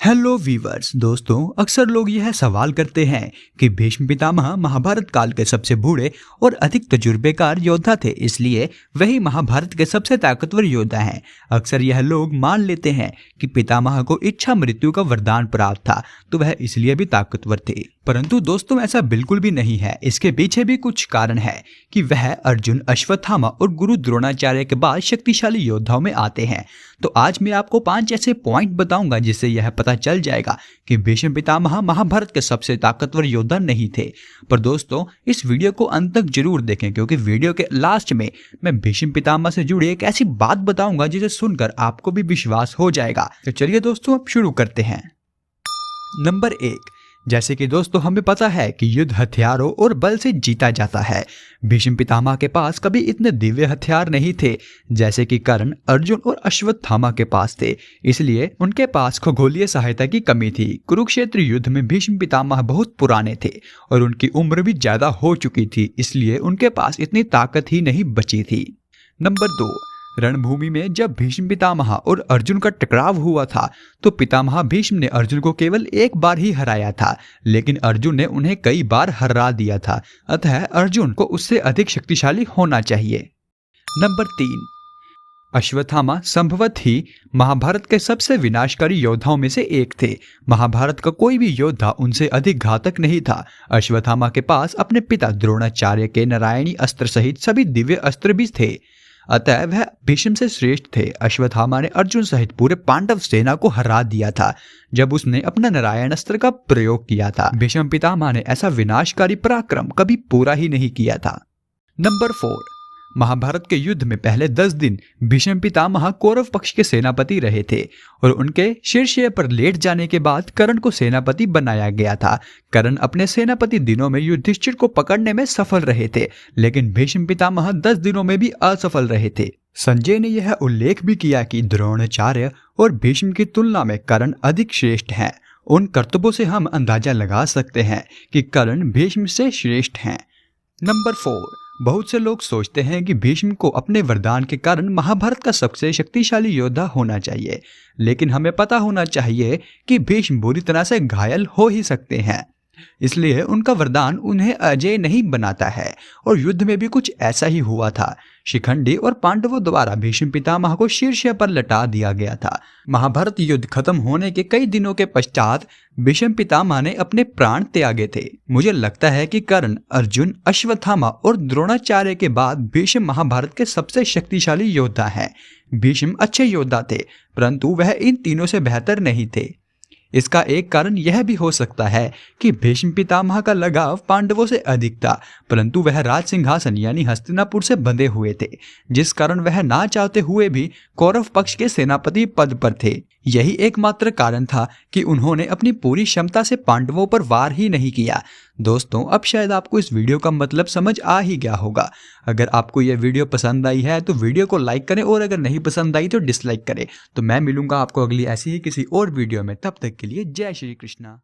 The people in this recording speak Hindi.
हेलो वीवर्स दोस्तों, अक्सर लोग यह सवाल करते हैं कि भीष्म पितामह महाभारत काल के सबसे बूढ़े और अधिक तजुर्बेकार योद्धा थे, इसलिए वही महाभारत के सबसे ताकतवर योद्धा हैं। अक्सर यह लोग मान लेते हैं कि पितामह को इच्छा मृत्यु का वरदान प्राप्त था, तो वह इसलिए भी ताकतवर थे। परंतु दोस्तों, ऐसा बिल्कुल भी नहीं है। इसके पीछे भी कुछ कारण है कि वह अर्जुन, अश्वत्थामा और गुरु द्रोणाचार्य के बाद शक्तिशाली योद्धाओं में आते हैं। तो आज मैं आपको 5 ऐसे पॉइंट बताऊंगा जिससे यह पता चल जाएगा कि भीष्म पितामह महाभारत के सबसे ताकतवर योद्धा नहीं थे। पर दोस्तों, इस वीडियो को अंत तक जरूर देखें, क्योंकि वीडियो के लास्ट में मैं भीष्म पितामह से जुड़ी एक ऐसी बात बताऊंगा जिसे सुनकर आपको भी विश्वास हो जाएगा। तो चलिए दोस्तों, अब शुरू करते हैं। नंबर 1, जैसे कि दोस्तों हमें पता है कि युद्ध हथियारों और बल से जीता जाता है। भीष्म पितामह के पास कभी इतने दिव्य हथियार नहीं थे जैसे कि कर्ण, अर्जुन और अश्वत्थामा के पास थे, इसलिए उनके पास खगोलीय सहायता की कमी थी। कुरुक्षेत्र युद्ध में भीष्म पितामह बहुत पुराने थे और उनकी उम्र भी ज्यादा हो चुकी थी, इसलिए उनके पास इतनी ताकत ही नहीं बची थी। नंबर 2, रणभूमि में जब भीष्म पितामह और अर्जुन का टकराव हुआ था तो पितामह भीष्म ने अर्जुन को केवल एक बार ही हराया था, लेकिन अर्जुन ने उन्हें कई बार हरा दिया था। अतः अर्जुन को उससे अधिक शक्तिशाली होना चाहिए। नंबर 3, अश्वत्थामा संभवतः ही महाभारत के सबसे विनाशकारी योद्धाओं में से एक थे। महाभारत का कोई भी योद्धा उनसे अधिक घातक नहीं था। अश्वत्थामा के पास अपने पिता द्रोणाचार्य के नारायणी अस्त्र सहित सभी दिव्य अस्त्र भी थे, अतः वह भीष्म से श्रेष्ठ थे। अश्वत्थामा ने अर्जुन सहित पूरे पांडव सेना को हरा दिया था जब उसने अपना नारायण अस्त्र का प्रयोग किया था। भीष्म पितामह ने ऐसा विनाशकारी पराक्रम कभी पूरा ही नहीं किया था। नंबर 4, महाभारत के युद्ध में पहले 10 दिन भीष्म पितामह कौरव पक्ष के सेनापति रहे थे और उनके शीर्ष पर लेट जाने के बाद कर्ण को सेनापति बनाया गया था। कर्ण अपने सेनापति दिनों में युधिष्ठिर को पकड़ने में सफल रहे थे, लेकिन भीष्म पितामह 10 दिनों में भी असफल रहे थे। संजय ने यह उल्लेख भी किया कि द्रोणाचार्य और भीष्म की तुलना में कर्ण अधिक श्रेष्ठ हैं। उन कर्तव्यों से हम अंदाजा लगा सकते हैं कि कर्ण भीष्म से श्रेष्ठ हैं। नंबर 4, बहुत से लोग सोचते हैं कि भीष्म को अपने वरदान के कारण महाभारत का सबसे शक्तिशाली योद्धा होना चाहिए, लेकिन हमें पता होना चाहिए कि भीष्म बुरी तरह से घायल हो ही सकते हैं, इसलिए उनका वरदान उन्हें अजेय नहीं बनाता है। और युद्ध में भी कुछ ऐसा ही हुआ था। शिखंडी और पांडवों द्वारा भीष्म पितामह को शीर्ष पर लटा दिया गया था। महाभारत युद्ध खत्म होने के कई दिनों के पश्चात भीष्म पितामह ने अपने प्राण त्यागे थे। मुझे लगता है कि कर्ण, अर्जुन, अश्वत्थामा और द्रोणाचार्य के बाद भीष्म महाभारत के सबसे शक्तिशाली योद्धा हैं। भीष्म अच्छे योद्धा थे, परंतु वह इन तीनों से बेहतर नहीं थे। इसका एक कारण यह भी हो सकता है कि भीष्म पितामह का लगाव पांडवों से अधिक था, परंतु वह राज सिंहासन यानी हस्तिनापुर से बंधे हुए थे, जिस कारण वह ना चाहते हुए भी कौरव पक्ष के सेनापति पद पर थे। यही एकमात्र कारण था कि उन्होंने अपनी पूरी क्षमता से पांडवों पर वार ही नहीं किया। दोस्तों, अब शायद आपको इस वीडियो का मतलब समझ आ ही गया होगा। अगर आपको यह वीडियो पसंद आई है तो वीडियो को लाइक करें, और अगर नहीं पसंद आई तो डिसलाइक करें। तो मैं मिलूंगा आपको अगली ऐसी ही किसी और वीडियो में। तब तक के लिए जय श्री कृष्णा।